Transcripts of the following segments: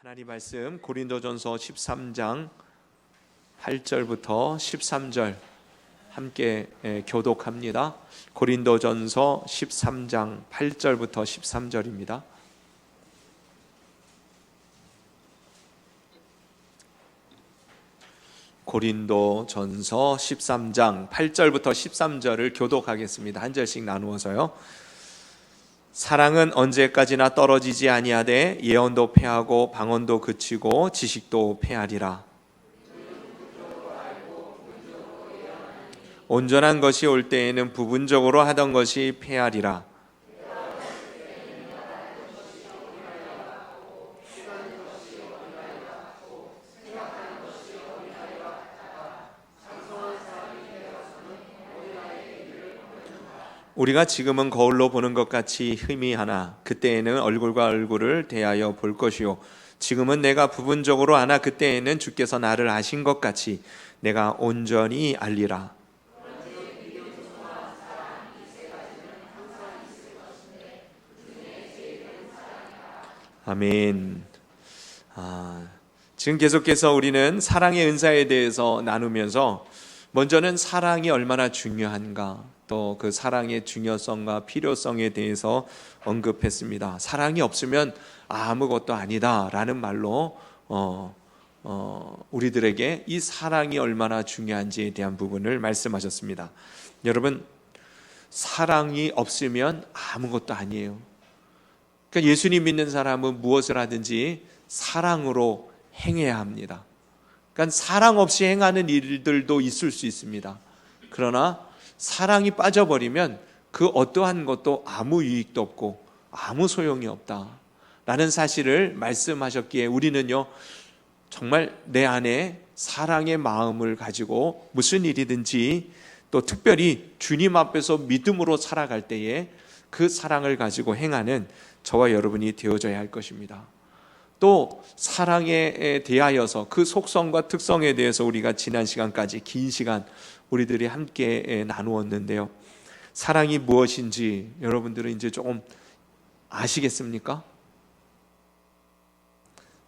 하나님 말씀 고린도전서 13장 8절부터 13절 함께 교독합니다. 고린도전서 13장 8절부터 13절입니다. 고린도전서 13장 8절부터 13절을 교독하겠습니다. 한 절씩 나누어서요. 사랑은 언제까지나 떨어지지 아니하되 예언도 패하고 방언도 그치고 지식도 패하리라. 온전한 것이 올 때에는 부분적으로 하던 것이 패하리라. 우리가 지금은 거울로 보는 것 같이 희미하나 그때에는 얼굴과 얼굴을 대하여 볼 것이요 지금은 내가 부분적으로 하나 그때에는 주께서 나를 아신 것 같이 내가 온전히 알리라. 아멘. 지금 계속해서 우리는 사랑의 은사에 대해서 나누면서 먼저는 사랑이 얼마나 중요한가, 또 그 사랑의 중요성과 필요성에 대해서 언급했습니다. 사랑이 없으면 아무것도 아니다라는 말로 우리들에게 이 사랑이 얼마나 중요한지에 대한 부분을 말씀하셨습니다. 여러분, 사랑이 없으면 아무것도 아니에요. 그러니까 예수님 믿는 사람은 무엇을 하든지 사랑으로 행해야 합니다. 그러니까 사랑 없이 행하는 일들도 있을 수 있습니다. 그러나 사랑이 빠져버리면 그 어떠한 것도 아무 유익도 없고 아무 소용이 없다라는 사실을 말씀하셨기에 우리는요, 정말 내 안에 사랑의 마음을 가지고 무슨 일이든지, 또 특별히 주님 앞에서 믿음으로 살아갈 때에 그 사랑을 가지고 행하는 저와 여러분이 되어져야 할 것입니다. 또 사랑에 대하여서 그 속성과 특성에 대해서 우리가 지난 시간까지 긴 시간 우리들이 함께 나누었는데요. 사랑이 무엇인지 여러분들은 이제 조금 아시겠습니까?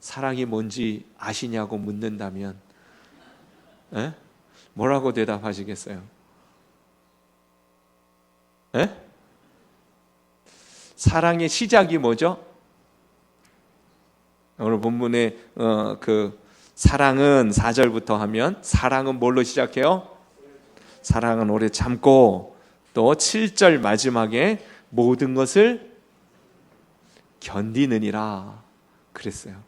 사랑이 뭔지 아시냐고 묻는다면 뭐라고 대답하시겠어요? 사랑의 시작이 뭐죠? 오늘 본문에 그 사랑은 4절부터 하면 사랑은 뭘로 시작해요? 사랑은 오래 참고, 또 7절 마지막에 모든 것을 견디느니라 그랬어요.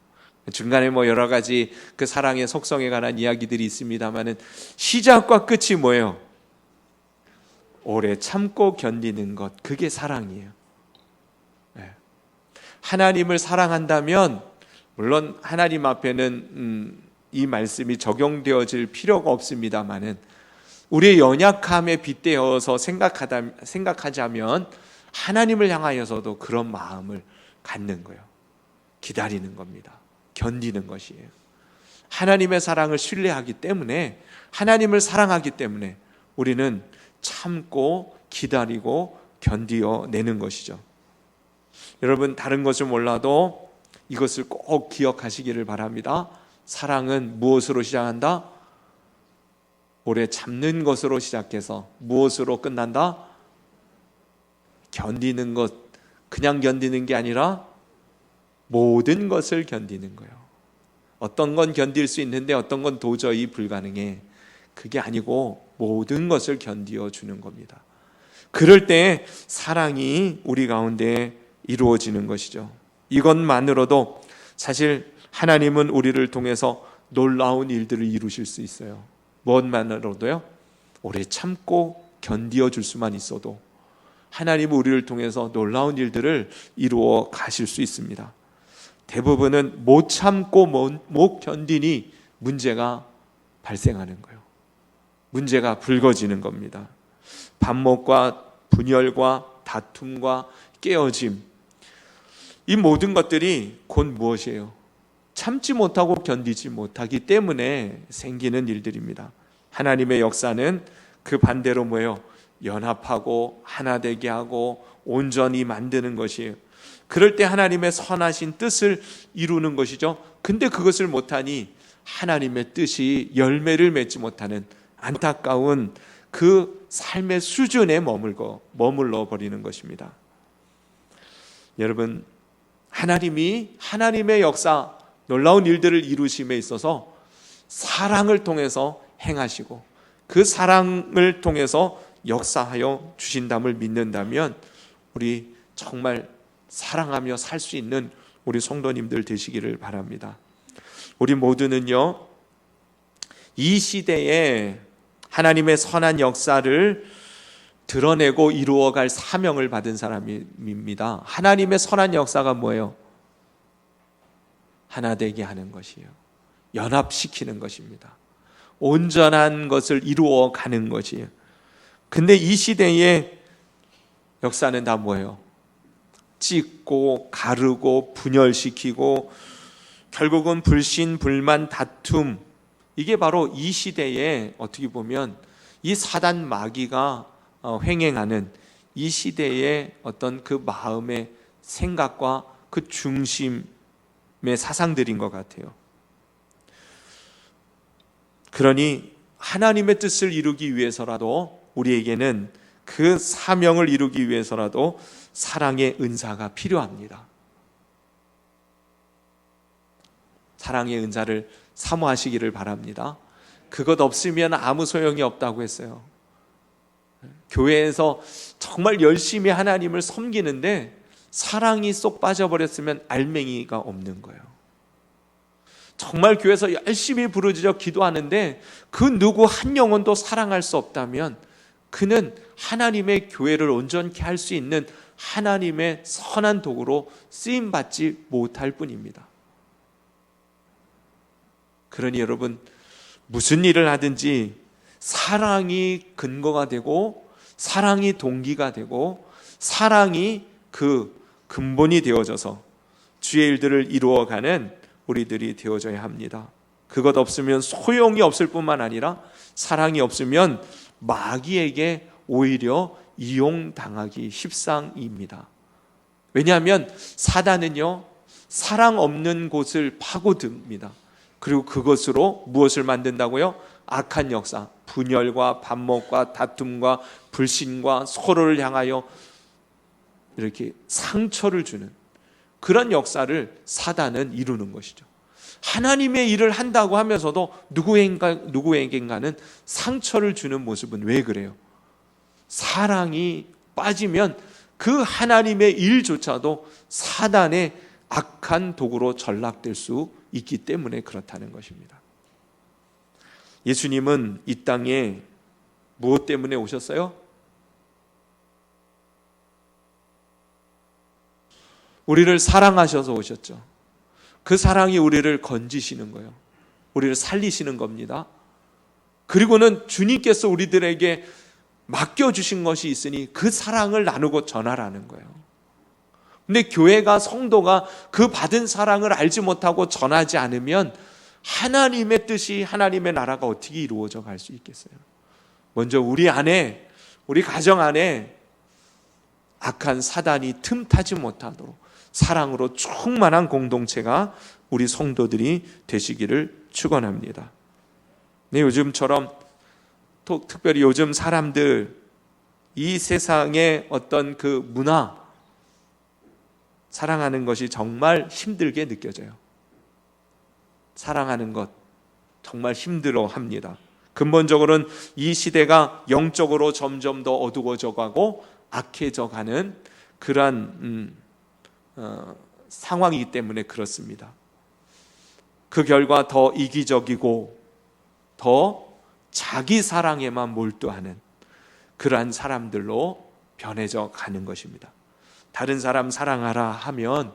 중간에 뭐 여러 가지 그 사랑의 속성에 관한 이야기들이 있습니다만은 시작과 끝이 뭐예요? 오래 참고 견디는 것, 그게 사랑이에요. 하나님을 사랑한다면 물론 하나님 앞에는 이 말씀이 적용되어질 필요가 없습니다만은 우리의 연약함에 빗대어서 생각하자면 하나님을 향하여서도 그런 마음을 갖는 거예요. 기다리는 겁니다. 견디는 것이에요. 하나님의 사랑을 신뢰하기 때문에, 하나님을 사랑하기 때문에 우리는 참고 기다리고 견디어내는 것이죠. 여러분, 다른 것을 몰라도 이것을 꼭 기억하시기를 바랍니다. 사랑은 무엇으로 시작한다? 오래 참는 것으로 시작해서 무엇으로 끝난다? 견디는 것, 그냥 견디는 게 아니라 모든 것을 견디는 거예요. 어떤 건 견딜 수 있는데 어떤 건 도저히 불가능해. 그게 아니고 모든 것을 견디어 주는 겁니다. 그럴 때 사랑이 우리 가운데 이루어지는 것이죠. 이것만으로도 사실 하나님은 우리를 통해서 놀라운 일들을 이루실 수 있어요. 무엇만으로도요? 오래 참고 견디어 줄 수만 있어도 하나님은 우리를 통해서 놀라운 일들을 이루어 가실 수 있습니다. 대부분은 못 참고 못 견디니 문제가 발생하는 거예요. 문제가 불거지는 겁니다. 반목과 분열과 다툼과 깨어짐, 이 모든 것들이 곧 무엇이에요? 참지 못하고 견디지 못하기 때문에 생기는 일들입니다. 하나님의 역사는 그 반대로 뭐예요? 연합하고 하나 되게 하고 온전히 만드는 것이에요. 그럴 때 하나님의 선하신 뜻을 이루는 것이죠. 근데 그것을 못하니 하나님의 뜻이 열매를 맺지 못하는 안타까운 그 삶의 수준에 머물러 버리는 것입니다. 여러분, 하나님이 하나님의 역사, 놀라운 일들을 이루심에 있어서 사랑을 통해서 행하시고 그 사랑을 통해서 역사하여 주신담을 믿는다면 우리 정말 사랑하며 살 수 있는 우리 성도님들 되시기를 바랍니다. 우리 모두는요, 이 시대에 하나님의 선한 역사를 드러내고 이루어갈 사명을 받은 사람입니다. 하나님의 선한 역사가 뭐예요? 하나 되게 하는 것이에요. 연합시키는 것입니다. 온전한 것을 이루어가는 것이에요. 근데 이 시대의 역사는 다 뭐예요? 찢고 가르고 분열시키고 결국은 불신, 불만, 다툼, 이게 바로 이 시대에 어떻게 보면 이 사단 마귀가 횡행하는 이 시대의 어떤 그 마음의 생각과 그 중심의 사상들인 것 같아요. 그러니 하나님의 뜻을 이루기 위해서라도 우리에게는 그 사명을 이루기 위해서라도 사랑의 은사가 필요합니다. 사랑의 은사를 사모하시기를 바랍니다. 그것 없으면 아무 소용이 없다고 했어요. 교회에서 정말 열심히 하나님을 섬기는데 사랑이 쏙 빠져버렸으면 알맹이가 없는 거예요. 정말 교회에서 열심히 부르짖어 기도하는데 그 누구 한 영혼도 사랑할 수 없다면 그는 하나님의 교회를 온전케 할 수 있는 하나님의 선한 도구로 쓰임받지 못할 뿐입니다. 그러니 여러분, 무슨 일을 하든지 사랑이 근거가 되고 사랑이 동기가 되고 사랑이 그 근본이 되어져서 주의 일들을 이루어가는 우리들이 되어져야 합니다. 그것 없으면 소용이 없을 뿐만 아니라 사랑이 없으면 마귀에게 오히려 이용당하기 십상입니다. 왜냐하면 사단은요, 사랑 없는 곳을 파고듭니다. 그리고 그것으로 무엇을 만든다고요? 악한 역사, 분열과 반목과 다툼과 불신과 서로를 향하여 이렇게 상처를 주는 그런 역사를 사단은 이루는 것이죠. 하나님의 일을 한다고 하면서도 누구에겐가는 상처를 주는 모습은 왜 그래요? 사랑이 빠지면 그 하나님의 일조차도 사단의 악한 도구로 전락될 수 있기 때문에 그렇다는 것입니다. 예수님은 이 땅에 무엇 때문에 오셨어요? 우리를 사랑하셔서 오셨죠. 그 사랑이 우리를 건지시는 거예요. 우리를 살리시는 겁니다. 그리고는 주님께서 우리들에게 맡겨주신 것이 있으니 그 사랑을 나누고 전하라는 거예요. 근데 교회가, 성도가 그 받은 사랑을 알지 못하고 전하지 않으면 하나님의 뜻이, 하나님의 나라가 어떻게 이루어져 갈 수 있겠어요? 먼저 우리 안에, 우리 가정 안에 악한 사단이 틈타지 못하도록 사랑으로 충만한 공동체가 우리 성도들이 되시기를 축원합니다. 네, 요즘처럼 또 특별히 요즘 사람들, 이 세상의 어떤 그 문화, 사랑하는 것이 정말 힘들게 느껴져요. 사랑하는 것 정말 힘들어 합니다. 근본적으로는 이 시대가 영적으로 점점 더 어두워져 가고 악해져 가는 그러한 상황이기 때문에 그렇습니다. 그 결과 더 이기적이고 더 자기 사랑에만 몰두하는 그러한 사람들로 변해져 가는 것입니다. 다른 사람 사랑하라 하면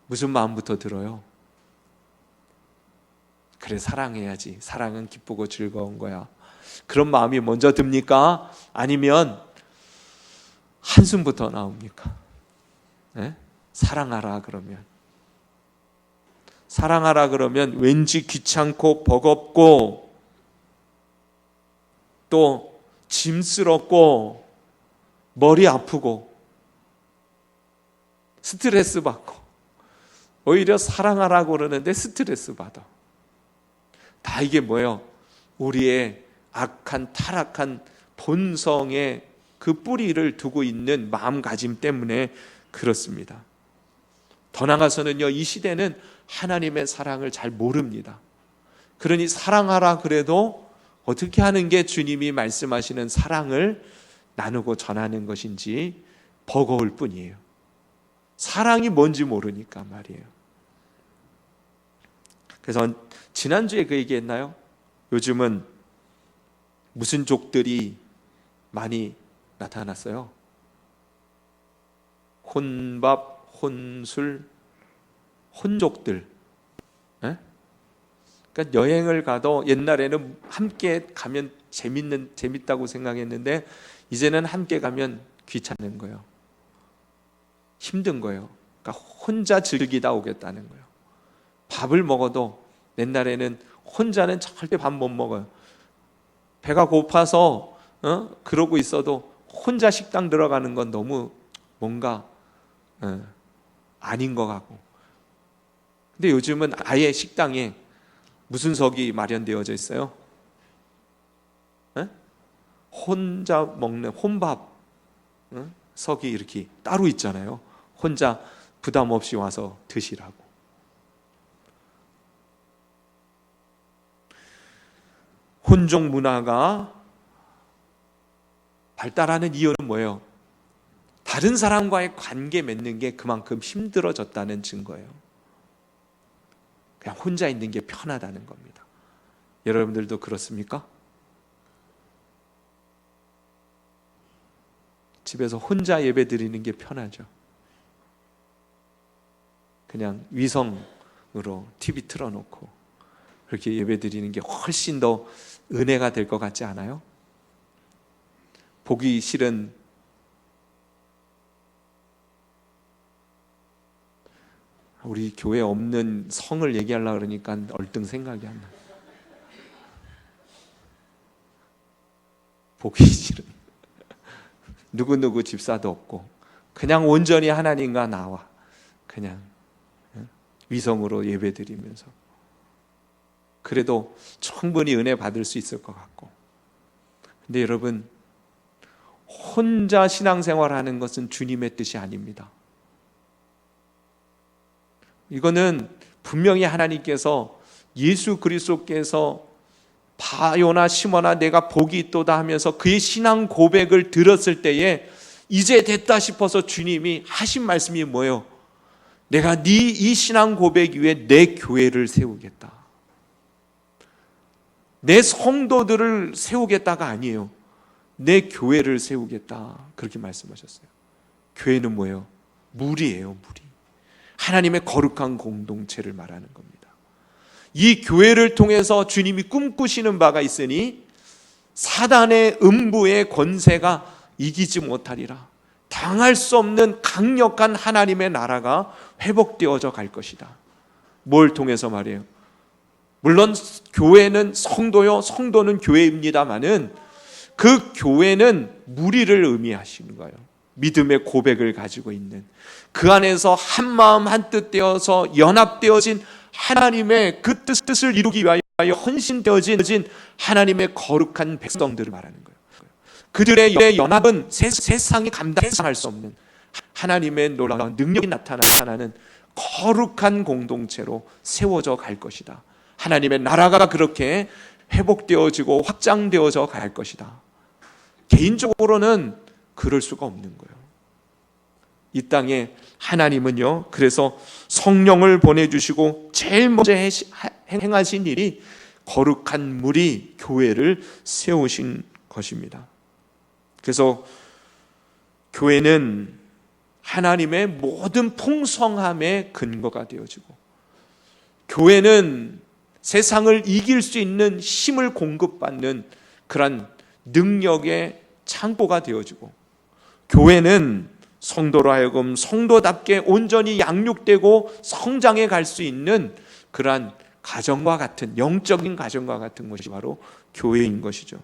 무슨 마음부터 들어요? 그래, 사랑해야지. 사랑은 기쁘고 즐거운 거야. 그런 마음이 먼저 듭니까? 아니면 한숨부터 나옵니까? 네? 사랑하라 그러면. 사랑하라 그러면 왠지 귀찮고 버겁고 또 짐스럽고 머리 아프고 스트레스 받고, 오히려 사랑하라고 그러는데 스트레스 받아. 다 이게 뭐예요? 우리의 악한 타락한 본성의 그 뿌리를 두고 있는 마음가짐 때문에 그렇습니다. 더 나아가서는요, 이 시대는 하나님의 사랑을 잘 모릅니다. 그러니 사랑하라 그래도 어떻게 하는 게 주님이 말씀하시는 사랑을 나누고 전하는 것인지 버거울 뿐이에요. 사랑이 뭔지 모르니까 말이에요. 그래서 지난주에 그 얘기했나요? 요즘은 무슨 족들이 많이 나타났어요? 혼밥, 혼술, 혼족들. 에? 그러니까 여행을 가도 옛날에는 함께 가면 재밌다고 생각했는데 이제는 함께 가면 귀찮은 거예요. 힘든 거예요. 그러니까 혼자 즐기다 오겠다는 거예요. 밥을 먹어도 옛날에는 혼자는 절대 밥 못 먹어요. 배가 고파서 그러고 있어도 혼자 식당 들어가는 건 너무 뭔가 아닌 것 같고. 근데 요즘은 아예 식당에 무슨 석이 마련되어져 있어요? 혼자 먹는 혼밥 석이 이렇게 따로 있잖아요. 혼자 부담 없이 와서 드시라고. 혼족 문화가 발달하는 이유는 뭐예요? 다른 사람과의 관계 맺는 게 그만큼 힘들어졌다는 증거예요. 그냥 혼자 있는 게 편하다는 겁니다. 여러분들도 그렇습니까? 집에서 혼자 예배 드리는 게 편하죠. 그냥 위성으로 TV 틀어놓고 그렇게 예배 드리는 게 훨씬 더 은혜가 될 것 같지 않아요? 보기 싫은 우리 교회 없는 성을 얘기하려고 그러니까 얼등 생각이 안 나. 보기 싫은 누구누구 집사도 없고 그냥 온전히 하나님과 나와 그냥 위성으로 예배드리면서 그래도 충분히 은혜 받을 수 있을 것 같고. 근데 여러분, 혼자 신앙생활하는 것은 주님의 뜻이 아닙니다. 이거는 분명히 하나님께서 예수 그리스도께서 바요나 시모나 내가 복이 있도다 하면서 그의 신앙 고백을 들었을 때에 이제 됐다 싶어서 주님이 하신 말씀이 뭐예요? 내가 네 이 신앙 고백 위에 내 교회를 세우겠다. 내 성도들을 세우겠다가 아니에요. 내 교회를 세우겠다. 그렇게 말씀하셨어요. 교회는 뭐예요? 무리예요, 무리. 하나님의 거룩한 공동체를 말하는 겁니다. 이 교회를 통해서 주님이 꿈꾸시는 바가 있으니 사단의 음부의 권세가 이기지 못하리라. 당할 수 없는 강력한 하나님의 나라가 회복되어져 갈 것이다. 뭘 통해서 말이에요? 물론 교회는 성도요, 성도는 교회입니다마는 그 교회는 무리를 의미하시는 거예요. 믿음의 고백을 가지고 있는 그 안에서 한 마음 한 뜻 되어서 연합되어진 하나님의 그 뜻을 이루기 위하여 헌신되어진 하나님의 거룩한 백성들을 말하는 거예요. 그들의 연합은 세상이 감당할 수 없는 하나님의 놀라운 능력이 나타나는 거룩한 공동체로 세워져 갈 것이다. 하나님의 나라가 그렇게 회복되어지고 확장되어져 갈 것이다. 개인적으로는 그럴 수가 없는 거예요. 이 땅에 하나님은요, 그래서 성령을 보내주시고 제일 먼저 행하신 일이 거룩한 무리 교회를 세우신 것입니다. 그래서 교회는 하나님의 모든 풍성함의 근거가 되어지고, 교회는 세상을 이길 수 있는 힘을 공급받는 그런 능력의 창고가 되어지고, 교회는 성도로 하여금 성도답게 온전히 양육되고 성장해 갈 수 있는 그러한 가정과 같은, 영적인 가정과 같은 것이 바로 교회인 것이죠.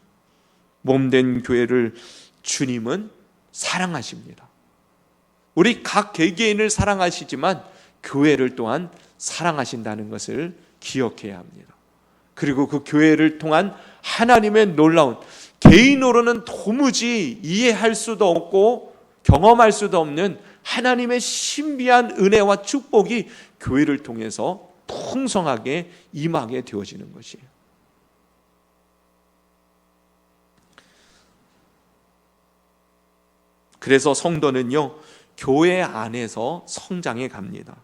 몸된 교회를 주님은 사랑하십니다. 우리 각 개개인을 사랑하시지만 교회를 또한 사랑하신다는 것을 기억해야 합니다. 그리고 그 교회를 통한 하나님의 놀라운, 개인으로는 도무지 이해할 수도 없고 경험할 수도 없는 하나님의 신비한 은혜와 축복이 교회를 통해서 풍성하게 임하게 되어지는 것이에요. 그래서 성도는요, 교회 안에서 성장해 갑니다.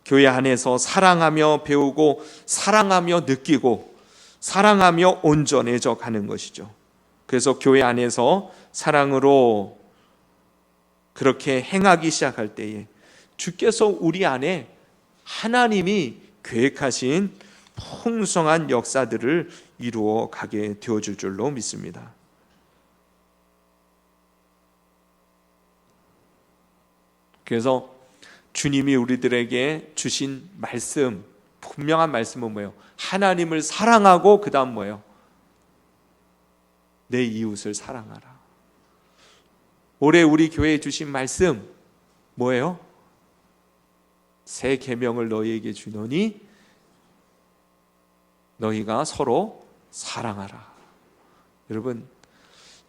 교회 안에서 사랑하며 배우고 사랑하며 느끼고 사랑하며 온전해져 가는 것이죠. 그래서 교회 안에서 사랑으로 그렇게 행하기 시작할 때에 주께서 우리 안에 하나님이 계획하신 풍성한 역사들을 이루어 가게 되어줄 줄로 믿습니다. 그래서 주님이 우리들에게 주신 말씀, 분명한 말씀은 뭐예요? 하나님을 사랑하고 그 다음 뭐예요? 내 이웃을 사랑하라. 올해 우리 교회에 주신 말씀 뭐예요? 새 계명을 너희에게 주노니 너희가 서로 사랑하라. 여러분,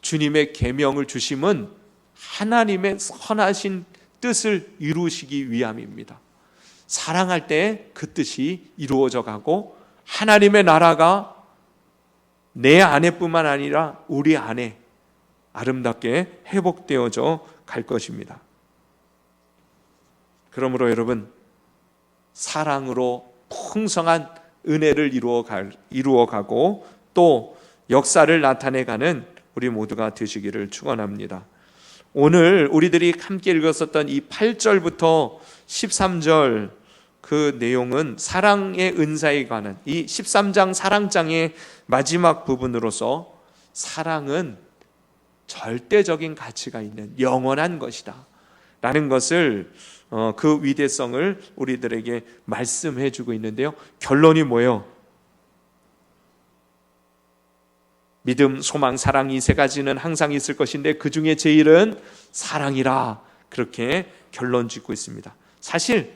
주님의 계명을 주심은 하나님의 선하신 뜻을 이루시기 위함입니다. 사랑할 때 그 뜻이 이루어져 가고 하나님의 나라가 내 안에뿐만 아니라 우리 안에 아름답게 회복되어져 갈 것입니다. 그러므로 여러분, 사랑으로 풍성한 은혜를 이루어가고 또 역사를 나타내가는 우리 모두가 되시기를 축원합니다. 오늘 우리들이 함께 읽었었던 이 8절부터 13절 그 내용은 사랑의 은사에 관한 이 13장 사랑장의 마지막 부분으로서 사랑은 절대적인 가치가 있는 영원한 것이다 라는 것을 그 위대성을 우리들에게 말씀해 주고 있는데요. 결론이 뭐예요? 믿음, 소망, 사랑 이 세 가지는 항상 있을 것인데 그 중에 제일은 사랑이라 그렇게 결론 짓고 있습니다. 사실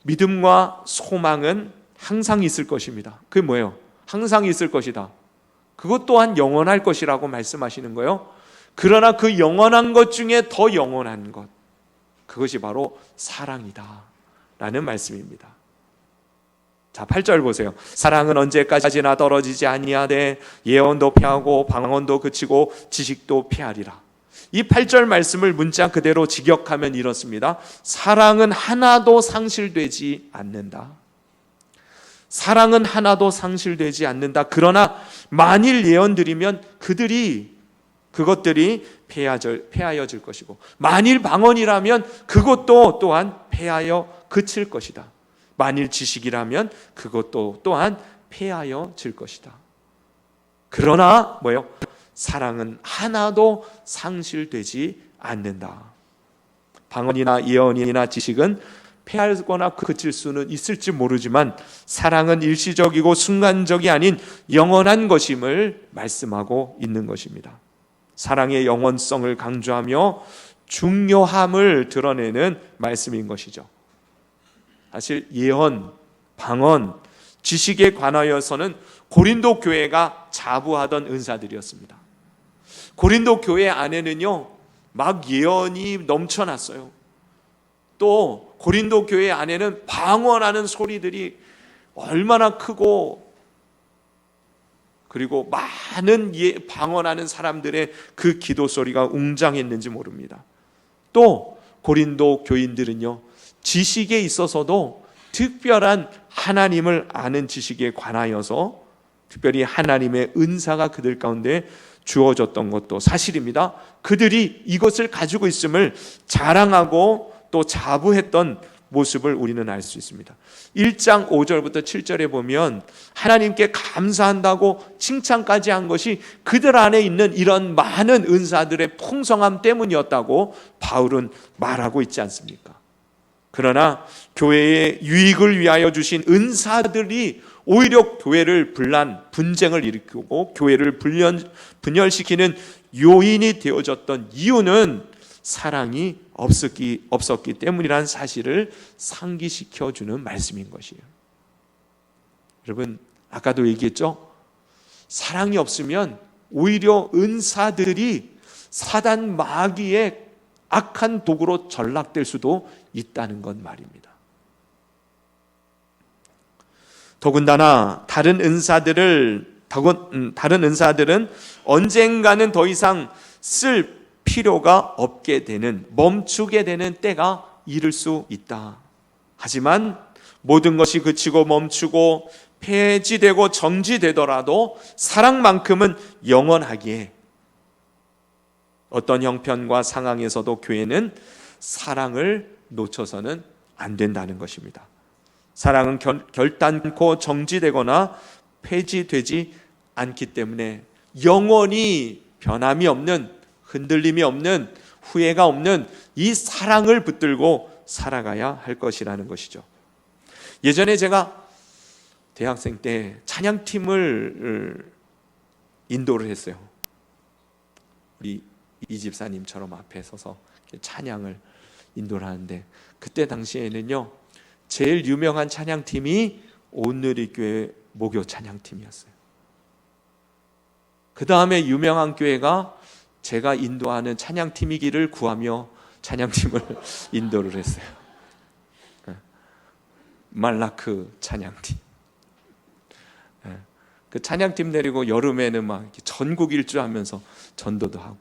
믿음과 소망은 항상 있을 것입니다. 그게 뭐예요? 항상 있을 것이다. 그것 또한 영원할 것이라고 말씀하시는 거예요. 그러나 그 영원한 것 중에 더 영원한 것, 그것이 바로 사랑이다 라는 말씀입니다. 자, 8절 보세요. 사랑은 언제까지나 떨어지지 아니하되 예언도 피하고 방언도 그치고 지식도 피하리라. 이 8절 말씀을 문자 그대로 직역하면 이렇습니다. 사랑은 하나도 상실되지 않는다. 사랑은 하나도 상실되지 않는다. 그러나 만일 예언드리면 그것들이 폐하여질 것이고 만일 방언이라면 그것도 또한 폐하여 그칠 것이다. 만일 지식이라면 그것도 또한 폐하여질 것이다. 그러나 뭐예요? 사랑은 하나도 상실되지 않는다. 방언이나 예언이나 지식은 폐하거나 그칠 수는 있을지 모르지만 사랑은 일시적이고 순간적이 아닌 영원한 것임을 말씀하고 있는 것입니다. 사랑의 영원성을 강조하며 중요함을 드러내는 말씀인 것이죠. 사실 예언, 방언, 지식에 관하여서는 고린도 교회가 자부하던 은사들이었습니다. 고린도 교회 안에는요, 막 예언이 넘쳐났어요. 또 고린도 교회 안에는 방언하는 소리들이 얼마나 크고 그리고 많은 방언하는 사람들의 그 기도 소리가 웅장했는지 모릅니다. 또 고린도 교인들은요, 지식에 있어서도 특별한 하나님을 아는 지식에 관하여서 특별히 하나님의 은사가 그들 가운데 주어졌던 것도 사실입니다. 그들이 이것을 가지고 있음을 자랑하고 또 자부했던 모습을 우리는 알 수 있습니다. 1장 5절부터 7절에 보면 하나님께 감사한다고 칭찬까지 한 것이 그들 안에 있는 이런 많은 은사들의 풍성함 때문이었다고 바울은 말하고 있지 않습니까? 그러나 교회의 유익을 위하여 주신 은사들이 오히려 교회를 분쟁을 일으키고 교회를 분열시키는 요인이 되어졌던 이유는 사랑이 없었기 때문이라는 사실을 상기시켜 주는 말씀인 것이에요. 여러분, 아까도 얘기했죠? 사랑이 없으면 오히려 은사들이 사단 마귀의 악한 도구로 전락될 수도 있다는 것 말입니다. 더군다나 다른 은사들은 언젠가는 더 이상 쓸 필요가 없게 되는, 멈추게 되는 때가 이를 수 있다. 하지만 모든 것이 그치고 멈추고 폐지되고 정지되더라도 사랑만큼은 영원하기에 어떤 형편과 상황에서도 교회는 사랑을 놓쳐서는 안 된다는 것입니다. 사랑은 결단코 정지되거나 폐지되지 않기 때문에 영원히 변함이 없는, 흔들림이 없는, 후회가 없는 이 사랑을 붙들고 살아가야 할 것이라는 것이죠. 예전에 제가 대학생 때 찬양팀을 인도를 했어요. 우리 이 집사님처럼 앞에 서서 찬양을 인도를 하는데, 그때 당시에는요 제일 유명한 찬양팀이 온누리교회 목요 찬양팀이었어요. 그 다음에 유명한 교회가 제가 인도하는 찬양팀이기를 구하며 찬양팀을 인도를 했어요. 말라크 찬양팀. 그 찬양팀 내리고 여름에는 막 전국 일주하면서 전도도 하고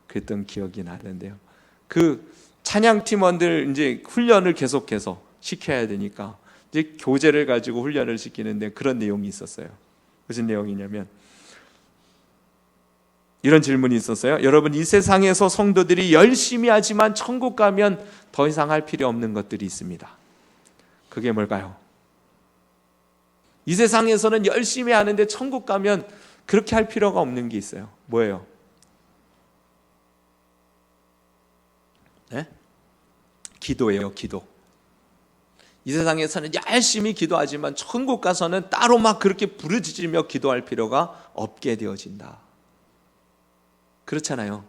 그랬던 기억이 나는데요. 그 찬양팀원들 이제 훈련을 계속해서 시켜야 되니까 이제 교재를 가지고 훈련을 시키는데 그런 내용이 있었어요. 무슨 내용이냐면 이런 질문이 있었어요. 여러분, 이 세상에서 성도들이 열심히 하지만 천국 가면 더 이상 할 필요 없는 것들이 있습니다. 그게 뭘까요? 이 세상에서는 열심히 하는데 천국 가면 그렇게 할 필요가 없는 게 있어요. 뭐예요? 네? 기도예요, 기도. 이 세상에서는 열심히 기도하지만 천국 가서는 따로 막 그렇게 부르짖으며 기도할 필요가 없게 되어진다. 그렇잖아요.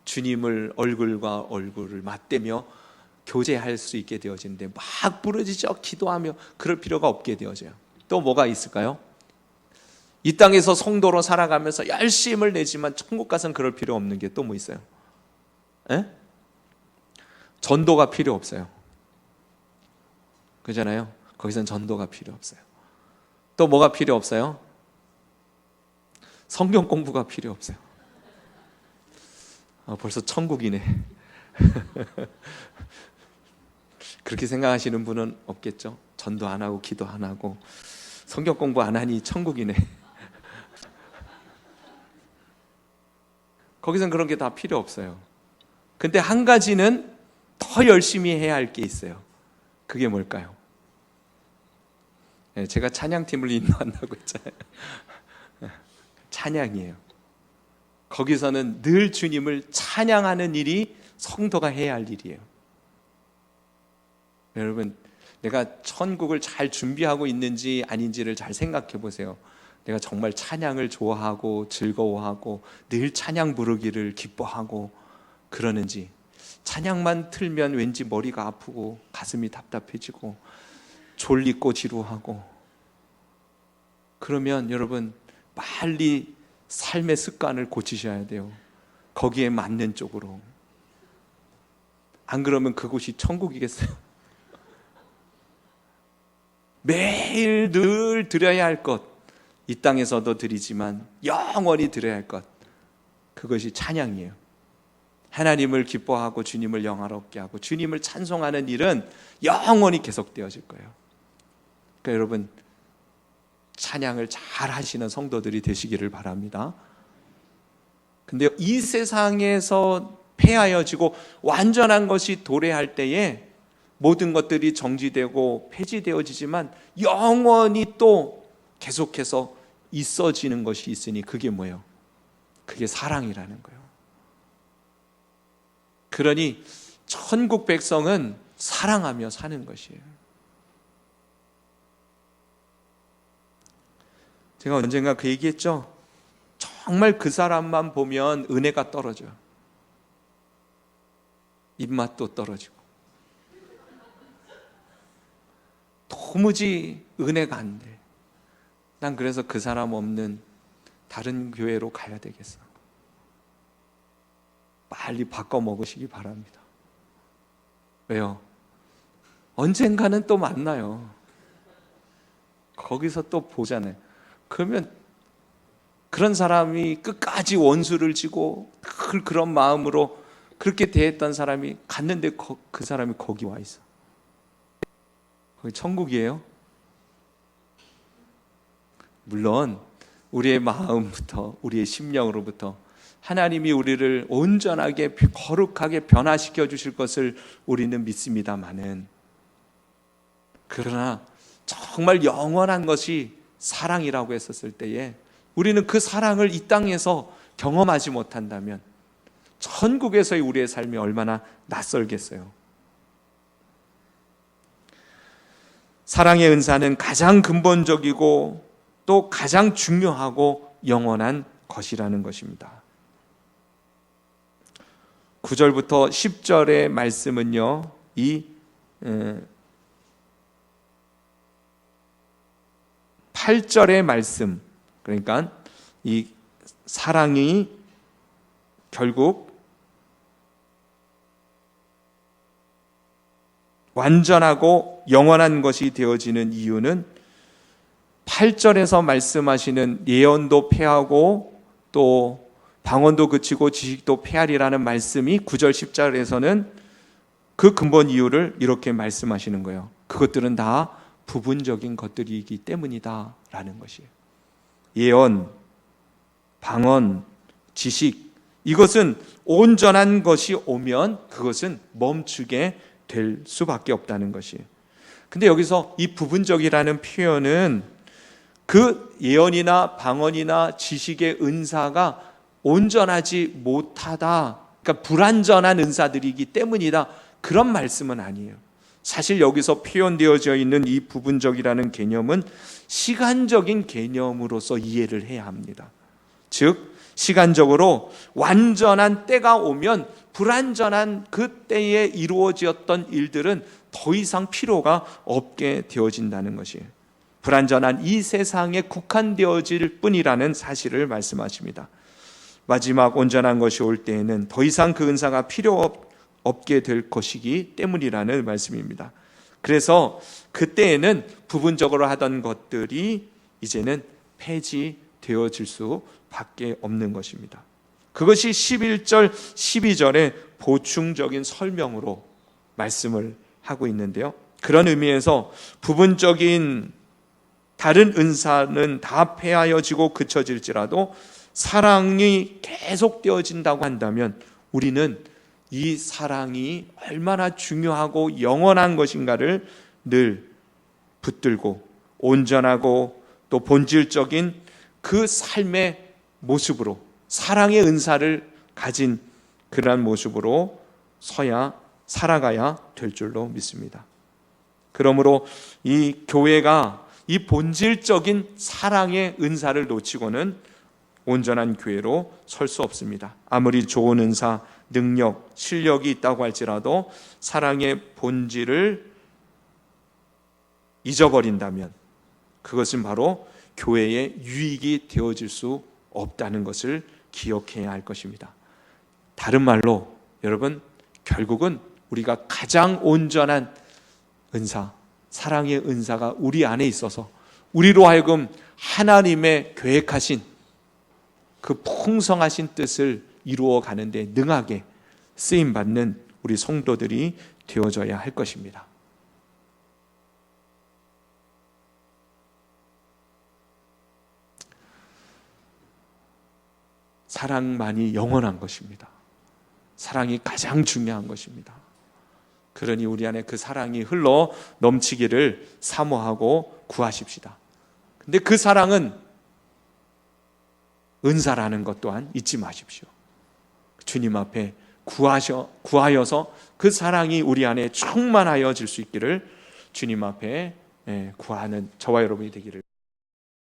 주님을 얼굴과 얼굴을 맞대며 교제할 수 있게 되어지는데 막 부르짖어 기도하며 그럴 필요가 없게 되어져요. 또 뭐가 있을까요? 이 땅에서 성도로 살아가면서 열심을 내지만 천국 가서는 그럴 필요 없는 게 또 뭐 있어요? 에? 전도가 필요 없어요. 그잖아요. 거기선 전도가 필요 없어요. 또 뭐가 필요 없어요? 성경 공부가 필요 없어요. 벌써 천국이네. 그렇게 생각하시는 분은 없겠죠? 전도 안 하고 기도 안 하고 성경 공부 안 하니 천국이네. 거기선 그런 게 다 필요 없어요. 근데 한 가지는 더 열심히 해야 할 게 있어요. 그게 뭘까요? 제가 찬양팀을 인도한다고 했잖아요. 찬양이에요. 거기서는 늘 주님을 찬양하는 일이 성도가 해야 할 일이에요. 여러분, 내가 천국을 잘 준비하고 있는지 아닌지를 잘 생각해 보세요. 내가 정말 찬양을 좋아하고 즐거워하고 늘 찬양 부르기를 기뻐하고 그러는지, 찬양만 틀면 왠지 머리가 아프고 가슴이 답답해지고 졸리고 지루하고, 그러면 여러분 빨리 삶의 습관을 고치셔야 돼요. 거기에 맞는 쪽으로. 안 그러면 그곳이 천국이겠어요? 매일 늘 드려야 할 것, 이 땅에서도 드리지만 영원히 드려야 할 것, 그것이 찬양이에요. 하나님을 기뻐하고 주님을 영화롭게 하고 주님을 찬송하는 일은 영원히 계속되어질 거예요. 그러니까 여러분, 찬양을 잘 하시는 성도들이 되시기를 바랍니다. 근데 이 세상에서 폐하여지고 완전한 것이 도래할 때에 모든 것들이 정지되고 폐지되어지지만 영원히 또 계속해서 있어지는 것이 있으니 그게 뭐예요? 그게 사랑이라는 거예요. 그러니 천국 백성은 사랑하며 사는 것이에요. 제가 언젠가 그 얘기했죠. 정말 그 사람만 보면 은혜가 떨어져요. 입맛도 떨어지고 도무지 은혜가 안 돼. 난 그래서 그 사람 없는 다른 교회로 가야 되겠어. 빨리 바꿔 먹으시기 바랍니다. 왜요? 언젠가는 또 만나요. 거기서 또 보잖아요. 그러면 그런 사람이 끝까지 원수를 지고 그런 마음으로 그렇게 대했던 사람이 갔는데 그 사람이 거기 와 있어. 거기 천국이에요? 물론 우리의 마음부터, 우리의 심령으로부터 하나님이 우리를 온전하게 거룩하게 변화시켜 주실 것을 우리는 믿습니다마는, 그러나 정말 영원한 것이 사랑이라고 했었을 때에 우리는 그 사랑을 이 땅에서 경험하지 못한다면 천국에서의 우리의 삶이 얼마나 낯설겠어요. 사랑의 은사는 가장 근본적이고 또 가장 중요하고 영원한 것이라는 것입니다. 9절부터 10절의 말씀은요, 이 8절의 말씀, 그러니까 이 사랑이 결국 완전하고 영원한 것이 되어지는 이유는 8절에서 말씀하시는 예언도 패하고 또 방언도 그치고 지식도 패하리라는 말씀이 9절 10절에서는 그 근본 이유를 이렇게 말씀하시는 거예요. 그것들은 다 부분적인 것들이기 때문이다 라는 것이에요. 예언, 방언, 지식, 이것은 온전한 것이 오면 그것은 멈추게 될 수밖에 없다는 것이에요. 근데 여기서 이 부분적이라는 표현은 그 예언이나 방언이나 지식의 은사가 온전하지 못하다, 그러니까 불완전한 은사들이기 때문이다, 그런 말씀은 아니에요. 사실 여기서 표현되어져 있는 이 부분적이라는 개념은 시간적인 개념으로서 이해를 해야 합니다. 즉 시간적으로 완전한 때가 오면 불완전한 그 때에 이루어졌던 일들은 더 이상 필요가 없게 되어진다는 것이에요. 불완전한 이 세상에 국한되어질 뿐이라는 사실을 말씀하십니다. 마지막 온전한 것이 올 때에는 더 이상 그 은사가 필요 없게 될 것이기 때문이라는 말씀입니다. 그래서 그때에는 부분적으로 하던 것들이 이제는 폐지되어질 수밖에 없는 것입니다. 그것이 11절, 12절의 보충적인 설명으로 말씀을 하고 있는데요, 그런 의미에서 부분적인 다른 은사는 다 폐하여지고 그쳐질지라도 사랑이 계속되어진다고 한다면 우리는 이 사랑이 얼마나 중요하고 영원한 것인가를 늘 붙들고 온전하고 또 본질적인 그 삶의 모습으로, 사랑의 은사를 가진 그러한 모습으로 살아가야 될 줄로 믿습니다. 그러므로 이 교회가 이 본질적인 사랑의 은사를 놓치고는 온전한 교회로 설 수 없습니다. 아무리 좋은 은사, 능력, 실력이 있다고 할지라도 사랑의 본질을 잊어버린다면 그것은 바로 교회의 유익이 되어질 수 없다는 것을 기억해야 할 것입니다. 다른 말로 여러분, 결국은 우리가 가장 온전한 은사, 사랑의 은사가 우리 안에 있어서 우리로 하여금 하나님의 계획하신 그 풍성하신 뜻을 이루어 가는데 능하게 쓰임받는 우리 성도들이 되어져야 할 것입니다. 사랑만이 영원한 것입니다. 사랑이 가장 중요한 것입니다. 그러니 우리 안에 그 사랑이 흘러 넘치기를 사모하고 구하십시다. 근데 그 사랑은 은사라는 것 또한 잊지 마십시오. 주님 앞에 구하여서 그 사랑이 우리 안에 충만하여질 수 있기를 주님 앞에 구하는 저와 여러분이 되기를